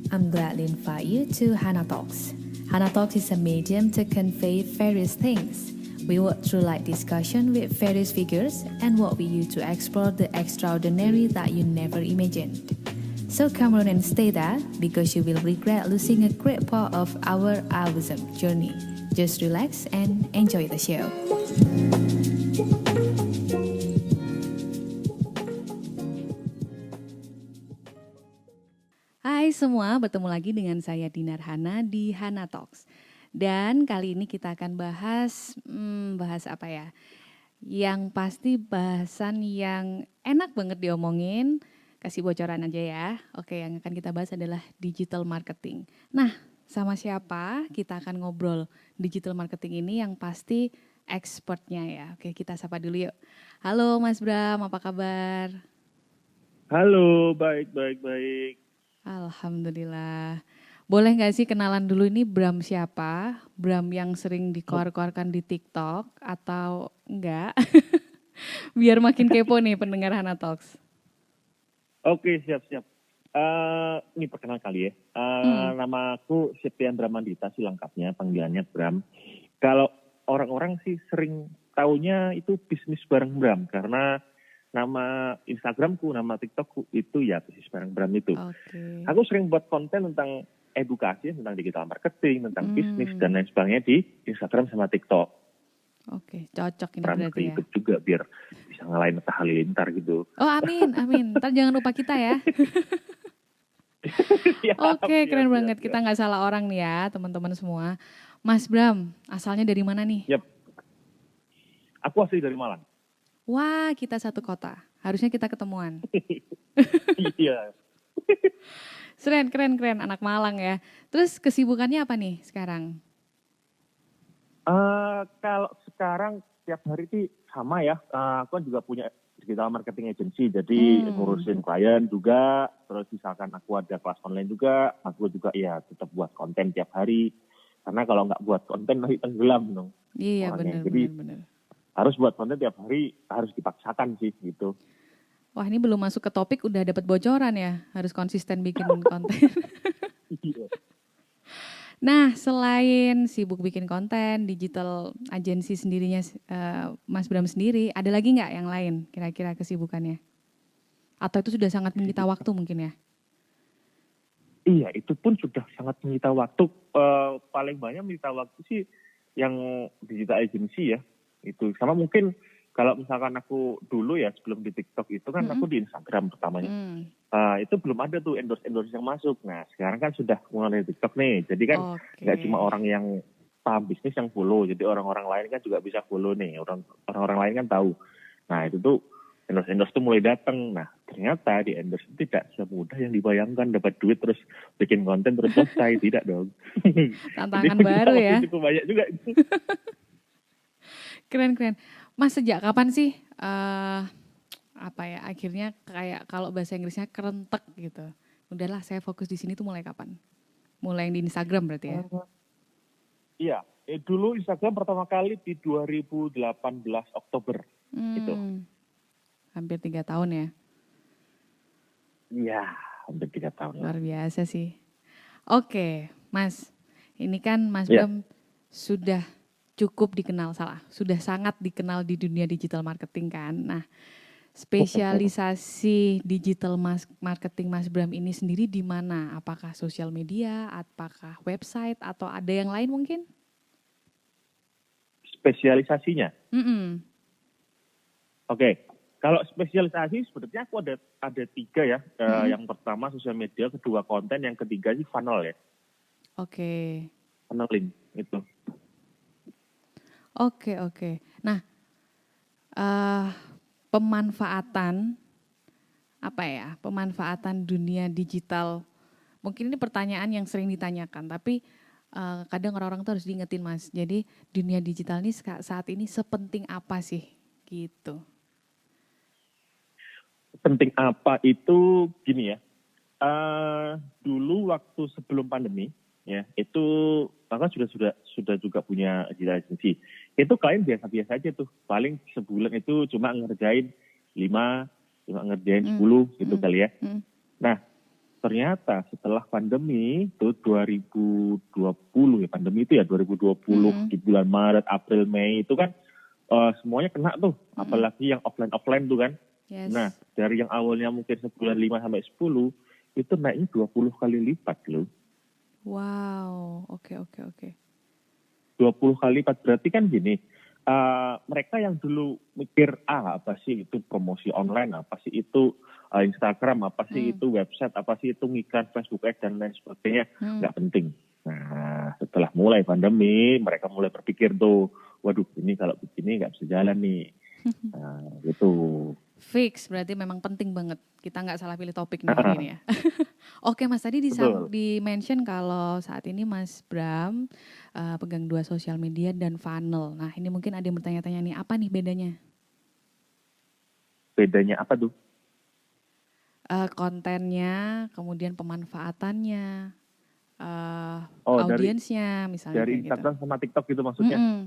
I'm glad to invite you to Hana Talks. Hana Talks is a medium to convey various things. We walk through light discussion with various figures and walk with you to explore the extraordinary that you never imagined. So come on and stay there because you will regret losing a great part of our awesome journey. Just relax and enjoy the show. Hai semua, bertemu lagi dengan saya Dinar Hana di Hana Talks. Dan kali ini kita akan bahas apa ya? Yang pasti bahasan yang enak banget diomongin. Kasih bocoran aja ya. Oke, yang akan kita bahas adalah digital marketing. Nah, sama siapa kita akan ngobrol digital marketing ini yang pasti expertnya ya. Oke, kita sapa dulu yuk. Halo Mas Bram, apa kabar? Halo, baik. Alhamdulillah. Boleh nggak sih kenalan dulu ini Bram siapa? Bram yang sering dikeluarkan di TikTok atau enggak? Biar makin kepo nih pendengar Hana Talks. Oke, siap. Ini perkenal kali ya. Nama aku Septian Bramandita sih lengkapnya, panggilannya Bram. Kalau orang-orang sih sering taunya itu bisnis bareng Bram, karena nama Instagramku, nama TikTokku itu ya bisnis bareng Bram itu. Okay. Aku sering buat konten tentang edukasi, tentang digital marketing, tentang bisnis dan lain sebagainya di Instagram sama TikTok. Oke, cocok ini Bram berarti ke YouTube juga biar bisa ngalahin Atta Halilintar gitu. Oh amin. Ntar jangan lupa kita ya. Oke, keren banget. Kita nggak salah orang nih ya, teman-teman semua. Mas Bram, asalnya dari mana nih? Yap. Aku asli dari Malang. Wah, kita satu kota. Harusnya kita ketemuan. Iya. Keren, anak Malang ya. Terus kesibukannya apa nih sekarang? Kalau sekarang tiap hari sih sama ya. Aku kan juga punya digital marketing agency, jadi ngurusin klien juga. Terus misalkan aku ada kelas online juga, aku juga ya tetap buat konten tiap hari. Karena kalau nggak buat konten nanti tenggelam dong. Iya benar. Harus buat konten tiap hari, harus dipaksakan sih gitu. Wah ini belum masuk ke topik udah dapat bocoran ya, harus konsisten bikin konten. Iya. Nah selain sibuk bikin konten, digital agency sendirinya Mas Bram sendiri, ada lagi nggak yang lain kira-kira kesibukannya? Atau itu sudah sangat menyita waktu mungkin ya? Iya, itu pun sudah sangat menyita waktu. Paling banyak menyita waktu sih yang digital agency ya. Itu sama mungkin kalau misalkan aku dulu ya sebelum di TikTok itu kan aku di Instagram pertamanya. Itu belum ada tuh endorse yang masuk. Nah sekarang kan sudah mulai TikTok nih. Jadi kan nggak cuma orang yang paham bisnis yang follow. Jadi orang-orang lain kan juga bisa follow nih. Orang-orang lain kan tahu. Nah itu tuh endorse tuh mulai datang. Nah ternyata di endorse itu tidak semudah yang dibayangkan, dapat duit terus bikin konten terus selesai. Tidak dong. Tantangan baru ya. Cukup banyak juga. Keren. Mas sejak kapan sih akhirnya kayak kalau bahasa Inggrisnya kerentek gitu. Udahlah saya fokus di sini tuh mulai kapan? Mulai yang di Instagram berarti ya? Iya, dulu Instagram pertama kali di 2018 Oktober gitu. Hampir 3 tahun ya? Iya, hampir 3 tahun. Luar biasa sih. Oke, Mas. Ini kan Mas Bram sudah cukup dikenal, sudah sangat dikenal di dunia digital marketing kan. Nah, spesialisasi digital marketing Mas Bram ini sendiri di mana? Apakah sosial media, apakah website, atau ada yang lain mungkin? Spesialisasinya? Oke, kalau spesialisasi sebenarnya aku ada 3 ya. Yang pertama sosial media, kedua konten, yang ketiga sih funnel ya. Oke. Funneling itu. Oke. Nah, pemanfaatan dunia digital. Mungkin ini pertanyaan yang sering ditanyakan, tapi kadang orang-orang tuh harus diingetin Mas. Jadi dunia digital ini saat ini sepenting apa sih gitu? Penting apa itu gini ya. Dulu waktu sebelum pandemi ya, itu bahkan sudah juga punya digital agency. Itu klien biasa-biasa aja tuh. Paling sebulan itu cuma ngerjain 5, cuma ngerjain 10 gitu kali ya. Nah, ternyata setelah pandemi itu 2020 ya, pandemi itu ya 2020 Mm-mm. di bulan Maret, April, Mei itu kan semuanya kena tuh, Mm-mm. apalagi yang offline tuh kan. Nah, Yes. dari yang awalnya mungkin sebulan 5 sampai 10 itu naiknya 20 kali lipat loh. Wow. Oke, oke, oke. 20 kali lipat berarti kan gini, mereka yang dulu mikir apa sih itu promosi online, apa sih itu Instagram, apa sih Hmm. itu website, apa sih itu ngiklan Facebook Ads dan lain sebagainya, Hmm. nggak penting. Nah, setelah mulai pandemi mereka mulai berpikir tuh, waduh ini kalau begini nggak bisa jalan nih. Nah, gitu. Fix, berarti memang penting banget. Kita nggak salah pilih topik nih hari Nah, ini ya. Oke Mas, tadi betul. di-mention kalau saat ini Mas Bram pegang 2 sosial media dan funnel. Nah ini mungkin ada yang bertanya-tanya nih, apa nih bedanya? Bedanya apa tuh? Kontennya, kemudian pemanfaatannya, eh, Oh, audiensnya, misalnya dari kayak gitu. Instagram sama TikTok gitu maksudnya. Mm-mm.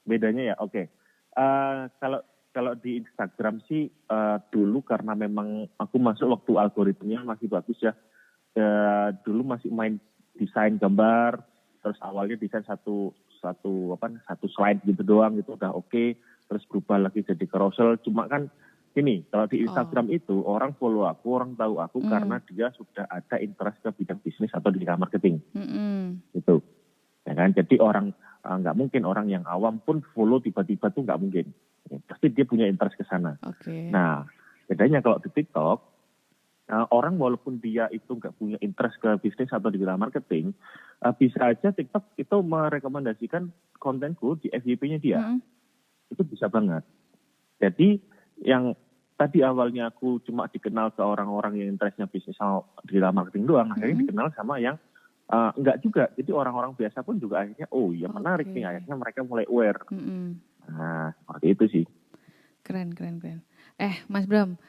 Bedanya ya, oke. Kalau kalau di Instagram sih dulu karena memang aku masuk waktu algoritmanya masih bagus ya. Dulu masih main desain gambar, terus awalnya desain satu slide gitu doang itu udah oke. Terus berubah lagi jadi carousel. Cuma kan ini kalau di Oh, Instagram itu orang follow aku, orang tahu aku mm, karena dia sudah ada interest ke bidang bisnis atau digital marketing mm-mm. gitu. Ya kan? Jadi orang nggak mungkin orang yang awam pun follow tiba-tiba tuh nggak mungkin. Ya, pasti dia punya interest ke sana. Oke. Nah, bedanya kalau di TikTok, orang walaupun dia itu nggak punya interest ke bisnis atau digital marketing, bisa aja TikTok itu merekomendasikan kontenku di FYP-nya dia. Mm-mm. Itu bisa banget. Jadi yang tadi awalnya aku cuma dikenal ke orang-orang yang interestnya bisnis sama digital marketing doang, akhirnya Mm-mm. dikenal sama yang enggak juga. Jadi orang-orang biasa pun juga akhirnya, oh iya menarik nih. Oke. Akhirnya mereka mulai aware. Mm-mm. Nah, seperti itu sih. Keren, keren, keren. Mas Bram,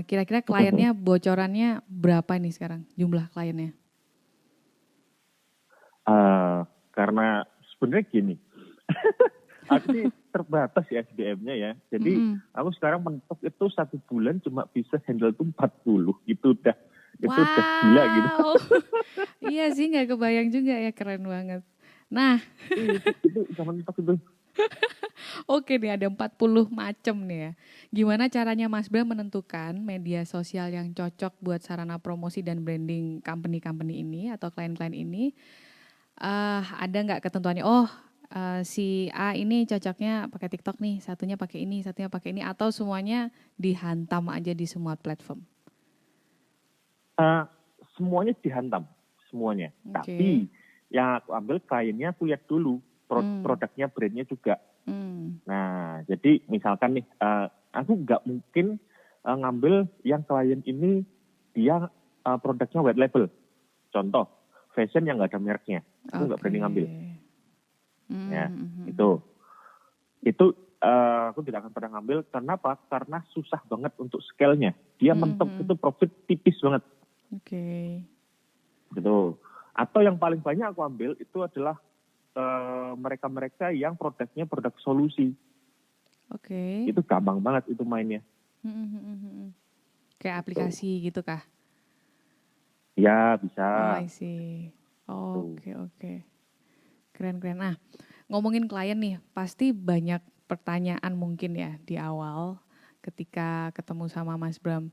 kira-kira kliennya bocorannya berapa nih sekarang jumlah kliennya? Karena sebenarnya gini, aku sih terbatas ya SDM-nya ya. Jadi Mm-mm. aku sekarang mentok itu 1 bulan cuma bisa handle tuh 40. Itu udah gila gitu. Wow, iya sih nggak kebayang juga ya, keren banget. Nah, itu udah mentok itu. oke nih ada 40 macem nih ya. Gimana caranya Mas Bram menentukan media sosial yang cocok buat sarana promosi dan branding company-company ini atau klien-klien ini? Ada nggak ketentuannya? Oh, si A ini cocoknya pakai TikTok nih, satunya pakai ini, atau semuanya dihantam aja di semua platform? Eh, Semuanya dihantam, semuanya. Oke. Tapi yang aku ambil kliennya aku lihat dulu Hmm. produknya, brandnya juga. Hmm. Nah, jadi misalkan nih, aku nggak mungkin ngambil yang klien ini dia produknya white label. Contoh, fashion yang nggak ada mereknya. Aku nggak Oke. berani ngambil. Ya, Mhm. itu. Itu aku tidak akan pernah ngambil. Kenapa? Karena susah banget untuk scale-nya. Dia mentok itu Mhm. profit tipis banget. Oke. Gitu. Atau yang paling banyak aku ambil itu adalah mereka-mereka yang produknya produk solusi. Oke. Itu gampang banget itu mainnya. Mhm. Kayak Tuh. aplikasi gitu kah? Ya, Oh, bisa. I see. Tuh. Oke, oke. Keren, keren. Nah, ngomongin klien nih, pasti banyak pertanyaan mungkin ya di awal ketika ketemu sama Mas Bram.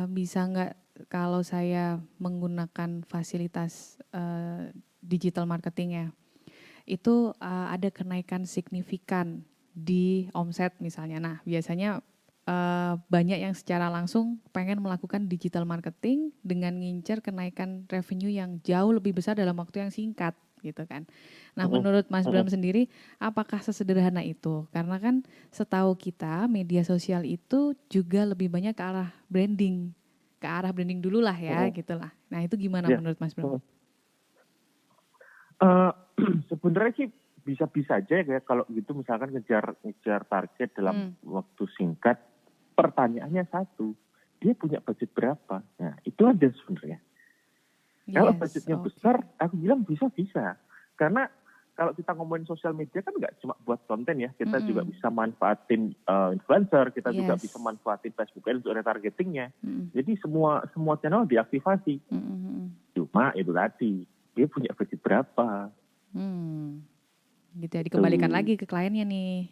Bisa nggak kalau saya menggunakan fasilitas digital marketing ya, itu ada kenaikan signifikan di omset misalnya. Nah, biasanya banyak yang secara langsung pengen melakukan digital marketing dengan ngincer kenaikan revenue yang jauh lebih besar dalam waktu yang singkat gitu kan. Nah, Mm-mm. menurut Mas Bram Mm-mm. sendiri, apakah sesederhana itu? Karena kan setahu kita media sosial itu juga lebih banyak ke arah branding dulu lah ya, Mm-mm. gitulah. Nah, itu gimana Ya. menurut Mas Bram? Mm. Eh, Sebenarnya sih bisa-bisa aja ya kalau gitu misalkan ngejar target dalam Hmm, waktu singkat. Pertanyaannya satu, dia punya budget berapa? Nah, itu aja sebenarnya. Kalau yes, budgetnya oke. besar, aku bilang bisa-bisa. Karena kalau kita ngomongin sosial media kan nggak cuma buat konten ya, kita juga Mm-mm. bisa manfaatin influencer, kita juga Yes. bisa manfaatin Facebook Ads untuk retargetingnya. Mm-mm. Jadi semua channel diaktifasi. Mm-mm. Cuma itu tadi, dia punya budget berapa? Hmm. Gitu ya, Itu. dikembalikan lagi ke kliennya nih.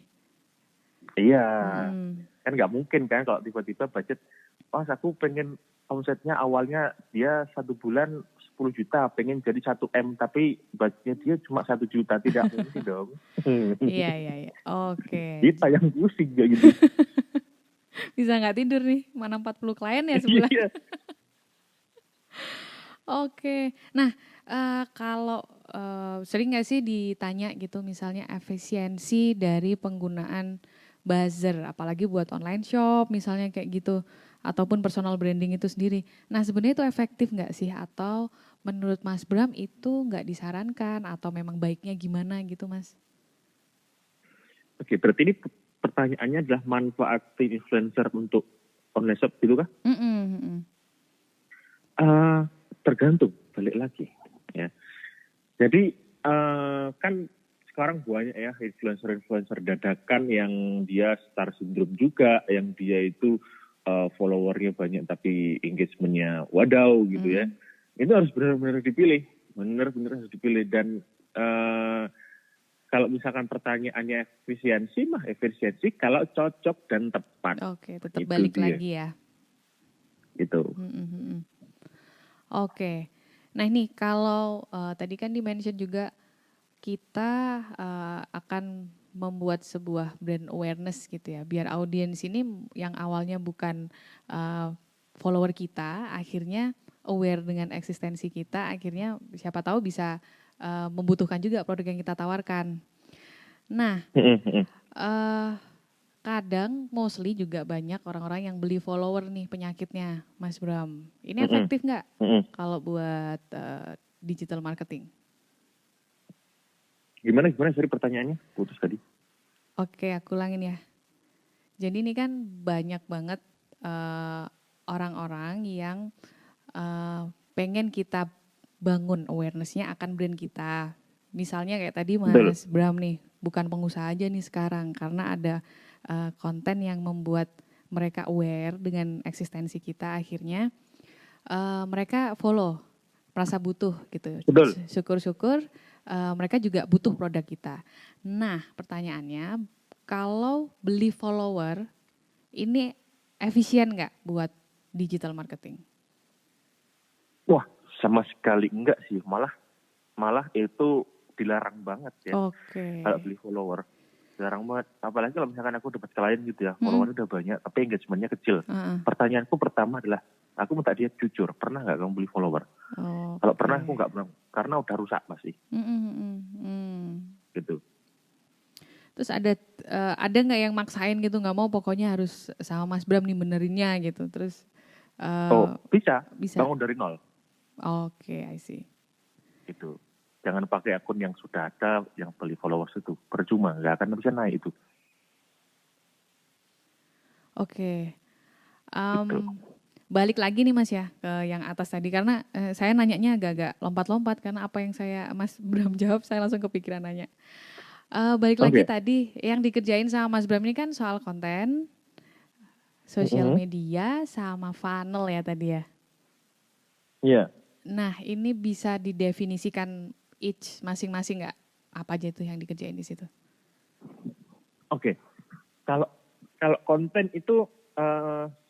Iya, Mm-mm. kan nggak mungkin kan kalau tiba-tiba budget, oh aku pengen omsetnya awalnya dia 1 bulan 10 juta, pengen jadi 1 M, tapi budgetnya dia cuma 1 juta, tidak mungkin dong. Iya, iya, iya. Oke. Kita yang pusing kayak gitu. Bisa nggak tidur nih, mana 40 klien ya sebulan. Iya. Oke. Nah, kalau sering nggak sih ditanya gitu misalnya efisiensi dari penggunaan buzzer, apalagi buat online shop misalnya kayak gitu, ataupun personal branding itu sendiri. Nah, sebenarnya itu efektif nggak sih? Atau menurut Mas Bram itu nggak disarankan? Atau memang baiknya gimana gitu, Mas? Oke, berarti ini pertanyaannya adalah manfaatin influencer untuk online shop gitu kah? Tergantung, balik lagi. Ya. Jadi kan sekarang banyak ya influencer-influencer dadakan yang dia star syndrome juga, yang dia itu followernya banyak tapi engagementnya wadaw gitu ya. Itu harus benar-benar dipilih, benar-benar harus dipilih. Dan kalau misalkan pertanyaannya efisiensi kalau cocok dan tepat. Oke, tetap Itu balik dia. lagi ya. Gitu. Oke. Nah ini kalau tadi kan di-mention juga kita akan membuat sebuah brand awareness gitu ya, biar audiens ini yang awalnya bukan follower kita, akhirnya aware dengan eksistensi kita, akhirnya siapa tahu bisa membutuhkan juga produk yang kita tawarkan. Nah, kadang mostly juga banyak orang-orang yang beli follower nih penyakitnya, Mas Bram. Ini efektif nggak kalau buat digital marketing? Gimana sorry pertanyaannya? Putus tadi. Oke, aku ulangin ya. Jadi ini kan banyak banget orang-orang yang pengen kita bangun awareness-nya akan brand kita. Misalnya kayak tadi Mas Bram nih, bukan pengusaha aja nih sekarang, karena ada konten yang membuat mereka aware dengan eksistensi kita, akhirnya mereka follow, merasa butuh gitu. Betul. Syukur-syukur mereka juga butuh produk kita. Nah, pertanyaannya, kalau beli follower, ini efisien nggak buat digital marketing? Wah, sama sekali enggak sih. Malah itu dilarang banget ya. Oke. Kalau beli follower. Dilarang banget. Apalagi kalau misalkan aku dapat klien gitu ya, followernya udah banyak, tapi engagementnya kecil. Pertanyaanku pertama adalah, aku minta dia jujur, pernah nggak kamu beli follower? Kalau pernah aku nggak pernah, karena udah rusak pasti. Gitu. Terus ada nggak yang maksain gitu, nggak mau pokoknya harus sama Mas Bram nih benerinnya gitu. Terus bisa. Bisa. Bangun dari nol. Oke, I see. Gitu. Jangan pakai akun yang sudah ada, yang beli followers itu. Percuma, nggak akan bisa naik itu. Oke. Gitu. Balik lagi nih Mas ya ke yang atas tadi, karena saya nanyanya agak-agak lompat-lompat karena apa yang Mas Bram jawab saya langsung kepikiran nanya. Balik lagi tadi yang dikerjain sama Mas Bram ini kan soal konten, sosial media, sama funnel ya tadi ya. Iya. Nah ini bisa didefinisikan each masing-masing nggak? Apa aja itu yang dikerjain di situ? Oke. Kalau konten itu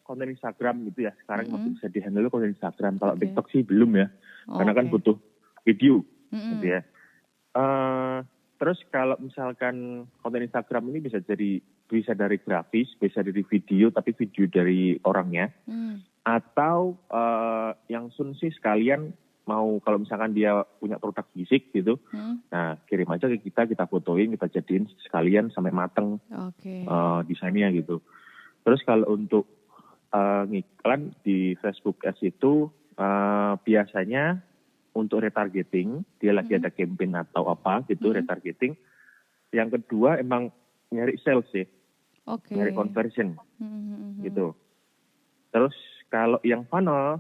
konten Instagram gitu ya. Sekarang masih bisa dihandle konten Instagram. Kalau TikTok sih belum ya. Karena kan butuh video gitu ya. Terus kalau misalkan konten Instagram ini bisa dari grafis, bisa dari video, tapi video dari orangnya. Atau yang sun sih sekalian mau, kalau misalkan dia punya produk fisik gitu, nah kirim aja ke kita fotoin, kita jadiin sekalian sampai mateng desainnya gitu. Terus kalau untuk ngiklan di Facebook Ads itu biasanya untuk retargeting, dia lagi ada campaign atau apa gitu, retargeting. Yang kedua emang nyari sales sih, nyari conversion gitu. Terus kalau yang funnel,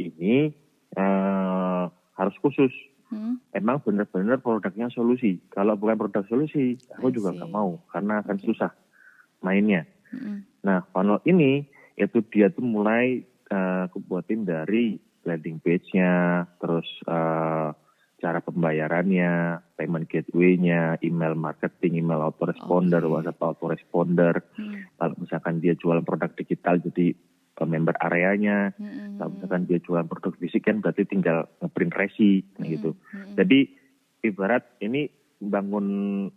ini harus khusus. emang benar-benar produknya solusi. Kalau bukan produk solusi, aku I juga nggak see. mau karena akan Oke. susah mainnya. Mm-mm. Nah, funnel ini itu dia tuh mulai aku buatin dari landing page-nya, terus cara pembayarannya, payment gateway-nya, email marketing, email autoresponder, Oke. WhatsApp autoresponder. Kalau misalkan dia jualan produk digital jadi member areanya. Kalau misalkan dia jualan produk fisik kan berarti tinggal ngeprint resi gitu. Jadi ibarat ini bangun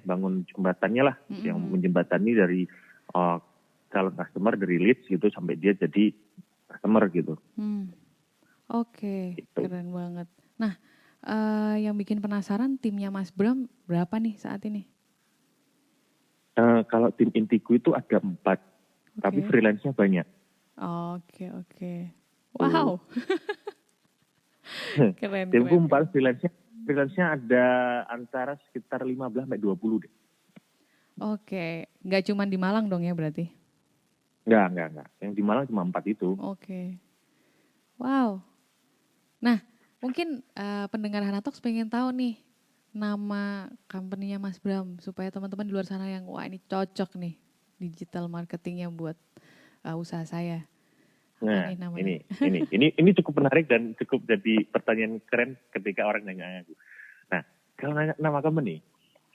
bangun jembatannya lah yang menjembatani dari calon customer dari leads gitu sampai dia jadi customer gitu. Oke, Gitu. keren banget. Nah, yang bikin penasaran timnya Mas Bram berapa nih saat ini? Kalau tim intiku itu ada 4, tapi Oke. freelance-nya banyak. Oke. Wow. Keren. Timku 4, freelance-nya ada antara sekitar 15 sampai 20 deh. Oke, nggak cuma di Malang dong ya berarti? Enggak. Yang di Malang cuma 4 itu. Oke. Wow. Nah, mungkin pendengar Hanatox pengen tahu nih nama company-nya Mas Bram supaya teman-teman di luar sana yang wah ini cocok nih digital marketingnya buat usaha saya. Apa Nah, nih namanya? ini cukup menarik dan cukup jadi pertanyaan keren ketika orang nanya aku. Nah, kalau nanya nama company,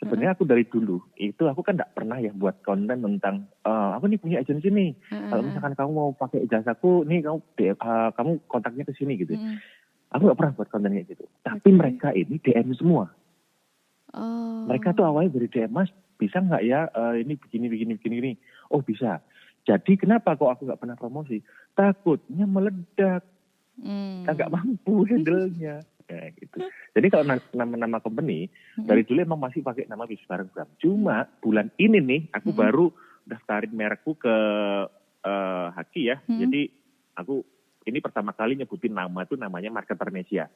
sebenarnya aku dari dulu itu aku kan nggak pernah ya buat konten tentang aku nih punya agensi nih. Kalau misalkan kamu mau pakai jasaku, nih kamu kontaknya ke sini gitu. Aku nggak pernah buat konten kayak gitu. Tapi mereka ini DM semua. Mereka tuh awalnya dari DM, Mas, bisa nggak ya ini begini. Oh bisa. Jadi kenapa kok aku nggak pernah promosi? Takutnya meledak. Nggak mampu handle-nya. Ya, gitu. Jadi kalau nama company, dari dulu emang masih pakai nama Bisnis Bareng Bram. Cuma bulan ini nih, aku baru daftarin merekku ke Haki ya. Jadi aku ini pertama kali nyebutin nama itu namanya Marketer Nesia.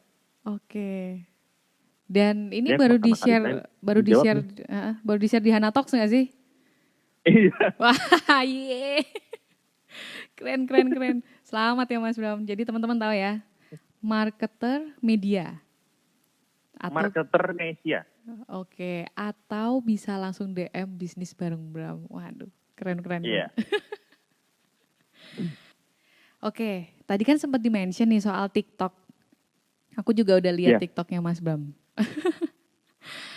Oke. Dan ini Ya, baru pertama kali baru di share di Hanatox nggak sih? Iya. Wah, ye. Keren. Selamat ya Mas Bram. Jadi teman-teman tahu ya, marketer media. Marketer Nesia. Oke, atau bisa langsung DM Bisnis Bareng Bram. Waduh, keren. Iya. Oke, tadi kan sempat di-mention nih soal TikTok. Aku juga udah lihat TikToknya Mas Bram.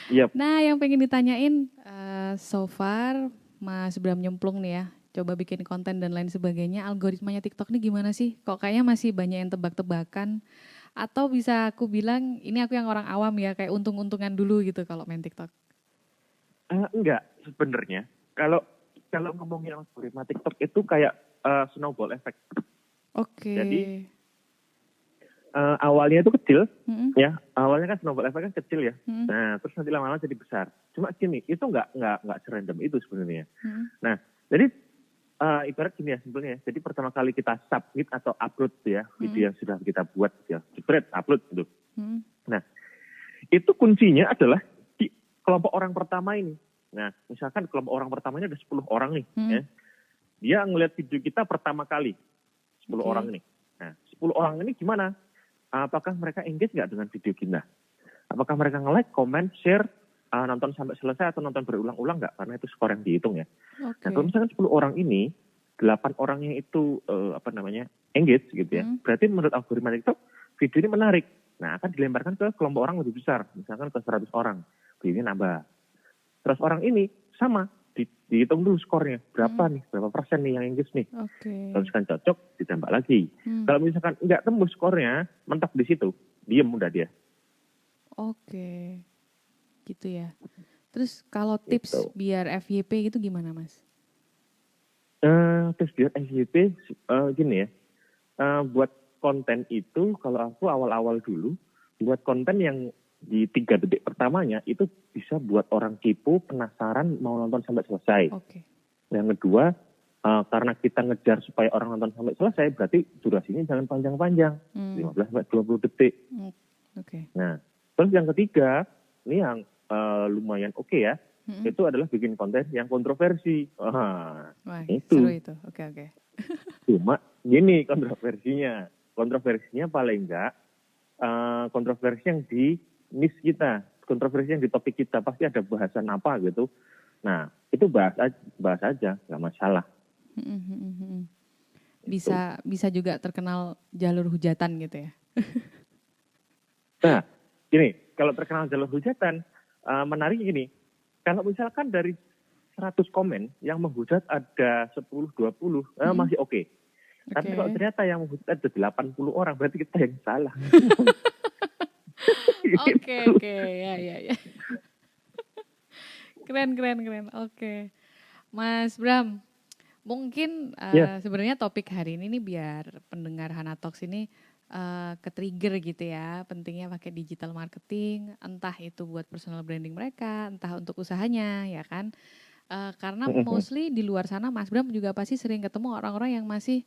Yep. Nah, yang pengen ditanyain, so far Mas Bram nyemplung nih ya, coba bikin konten dan lain sebagainya, algoritmanya TikTok ini gimana sih? Kok kayaknya masih banyak yang tebak-tebakan? Atau bisa aku bilang, ini aku yang orang awam ya, kayak untung-untungan dulu gitu kalau main TikTok. Enggak, sebenarnya. Kalau ngomongin algoritma TikTok itu kayak snowball effect. Oke. Jadi awalnya itu kecil, ya. Awalnya kan snowball effect kan kecil ya. Nah, terus nanti lama-lama jadi besar. Cuma gini, itu nggak serandom itu sebenarnya. Nah, jadi ibarat gini ya simpelnya. Jadi pertama kali kita submit atau upload ya video yang sudah kita buat ya, jepret upload gitu. Nah, itu kuncinya adalah di kelompok orang pertama ini. Nah, misalkan kelompok orang pertamanya ada 10 orang nih, ya. Dia ngelihat video kita pertama kali, 10 orang ini. Nah, 10 orang ini gimana? Apakah mereka engage nggak dengan video kita? Apakah mereka nge-like, comment, share, nonton sampai selesai atau nonton berulang-ulang nggak? Karena itu skor yang dihitung ya. Nah, kalau misalkan 10 orang ini, 8 orangnya itu engage gitu ya. Berarti menurut algoritma TikTok, video ini menarik. Nah, akan dilemparkan ke kelompok orang lebih besar. Misalkan ke 100 orang. Videonya nambah. 100 orang ini sama. Dihitung dulu skornya. Berapa persen nih yang engage nih. Kalau misalkan cocok, ditembak lagi. Kalau misalkan nggak tembus skornya, mentok di situ. Diem udah dia. Oke. Gitu ya. Terus kalau tips biar FYP itu gimana, Mas? Tips biar FYP gini ya. Buat konten itu kalau aku awal-awal dulu buat konten yang di 3 detik pertamanya itu bisa buat orang kepo, penasaran, mau nonton sampai selesai. Yang kedua, karena kita ngejar supaya orang nonton sampai selesai, berarti durasinya jangan panjang-panjang, 15-20 detik. Nah, terus yang ketiga, ini yang lumayan oke ya, itu adalah bikin konten yang kontroversi. Wah, itu. Seru itu, oke. Cuma gini kontroversinya paling enggak kontroversi yang di niche kita, kontroversi yang di topik kita, pasti ada bahasan apa gitu. Nah, itu bahas aja, nggak masalah. Bisa juga terkenal jalur hujatan gitu ya. Nah, gini, kalau terkenal jalur hujatan, menarik gini, kalau misalkan dari 100 komen yang menghujat ada 10-20, masih oke. Tapi kalau ternyata yang menghujat ada 80 orang, berarti kita yang salah. Oke, ya. Keren. Oke. Mas Bram, mungkin sebenarnya topik hari ini nih biar pendengar Hana Talks ini ke-trigger gitu ya, pentingnya pakai digital marketing, entah itu buat personal branding mereka, entah untuk usahanya, ya kan? Karena mostly di luar sana Mas Bram juga pasti sering ketemu orang-orang yang masih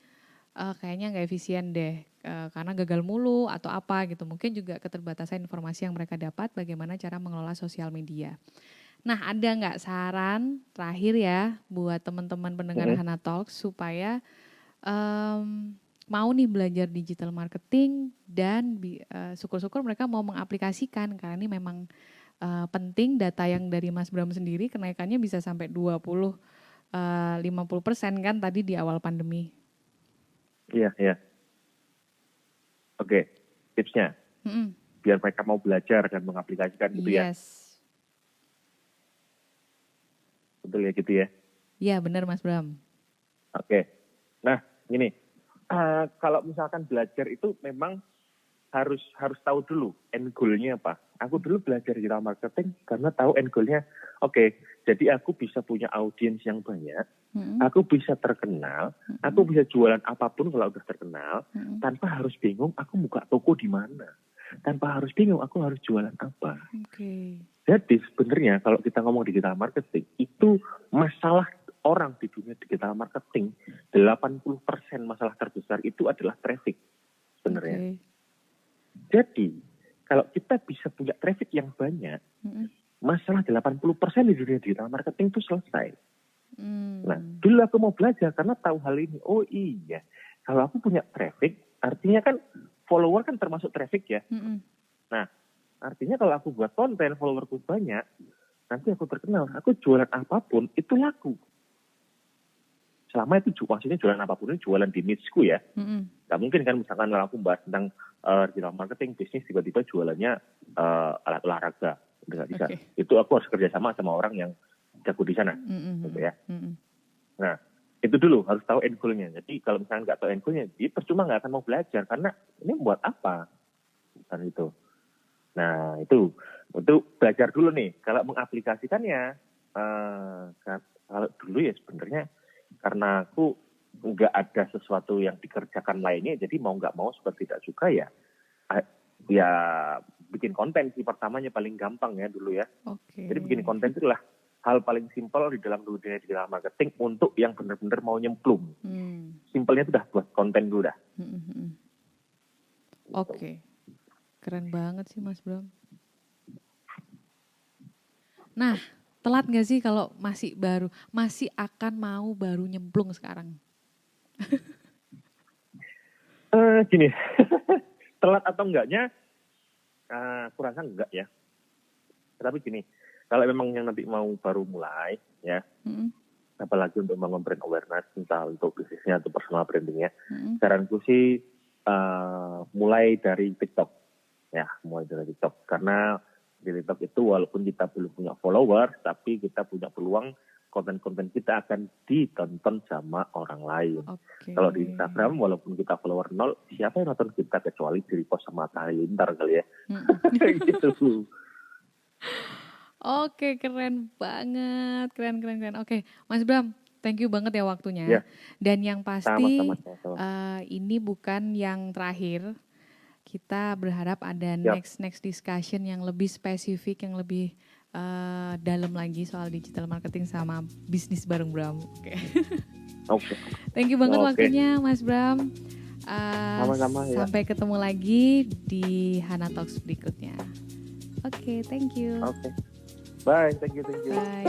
kayaknya nggak efisien deh, karena gagal mulu atau apa gitu. Mungkin juga keterbatasan informasi yang mereka dapat bagaimana cara mengelola sosial media. Nah, ada nggak saran terakhir ya buat teman-teman pendengar Hana Talks supaya mau nih belajar digital marketing dan syukur-syukur mereka mau mengaplikasikan, karena ini memang penting. Data yang dari Mas Bram sendiri kenaikannya bisa sampai 50% kan tadi di awal pandemi. Iya. Oke, tipsnya. Biar mereka mau belajar dan mengaplikasikan gitu ya. Betul ya gitu ya? Iya benar Mas Bram. Oke. Nah gini, kalau misalkan belajar itu memang harus tahu dulu end goal-nya apa. Aku dulu belajar digital marketing karena tahu end goal-nya. Oke, jadi aku bisa punya audiens yang banyak, aku bisa terkenal, aku bisa jualan apapun kalau udah terkenal, tanpa harus bingung aku buka toko di mana, tanpa harus bingung aku harus jualan apa. Jadi sebenarnya kalau kita ngomong digital marketing, itu masalah orang di dunia digital marketing, 80% masalah terbesar itu adalah traffic sebenarnya. Jadi kalau kita bisa punya traffic yang banyak, masalah 80% di dunia digital marketing itu selesai. Nah, dulu aku mau belajar karena tahu hal ini. Oh iya, kalau aku punya traffic, artinya kan follower kan termasuk traffic ya. Nah, artinya kalau aku buat konten, followerku banyak, nanti aku terkenal, aku jualan apapun, itu laku. Selama itu maksudnya jualan apapun itu jualan di niche-ku ya. Gak mungkin kan misalkan kalau aku bahas tentang digital marketing, bisnis, tiba-tiba jualannya alat olahraga. Nggak bisa. Itu aku harus kerjasama sama orang yang jago di sana. Gitu ya. Nah, itu dulu harus tahu end goal-nya. Jadi kalau misalkan nggak tahu end goal-nya, jadi percuma nggak akan mau belajar. Karena ini buat apa? Bukan itu. Nah, itu untuk belajar dulu nih. Kalau mengaplikasikannya, kalau dulu ya sebenarnya karena aku nggak ada sesuatu yang dikerjakan lainnya, jadi mau nggak mau suka tidak suka ya bikin konten sih pertamanya paling gampang ya dulu ya. Jadi bikin konten itu adalah hal paling simpel di dalam dunia digital marketing untuk yang benar-benar mau nyemplung. Simpelnya itu udah buat konten dulu dah. Oke. Keren banget sih Mas Bram. Nah, telat gak sih kalau masih akan mau baru nyemplung sekarang? Gini, telat atau enggaknya, aku rasa enggak ya. Tapi gini, kalau memang yang nanti mau baru mulai ya, apalagi untuk membangun brand awareness, entah untuk bisnisnya atau personal brandingnya, saranku sih mulai dari TikTok. Ya, mulai dari TikTok. Karena di TikTok itu walaupun kita belum punya follower, tapi kita punya peluang konten-konten kita akan ditonton sama orang lain. Kalau di Instagram, walaupun kita follower 0, siapa yang nonton kita kecuali di repost sama Halilintar kali ya. Gitu. Oke, keren banget. Keren. Oke, Mas Bram, thank you banget ya waktunya. Ya. Dan yang pasti Sama. ini bukan yang terakhir. Kita berharap ada next discussion yang lebih spesifik, yang lebih dalam lagi soal digital marketing sama bisnis bareng Bram. Oke. Thank you banget waktunya Mas Bram. Sama-sama ya. Sampai ketemu lagi di Hana Talks berikutnya. Oke, thank you. Bye, thank you. Bye.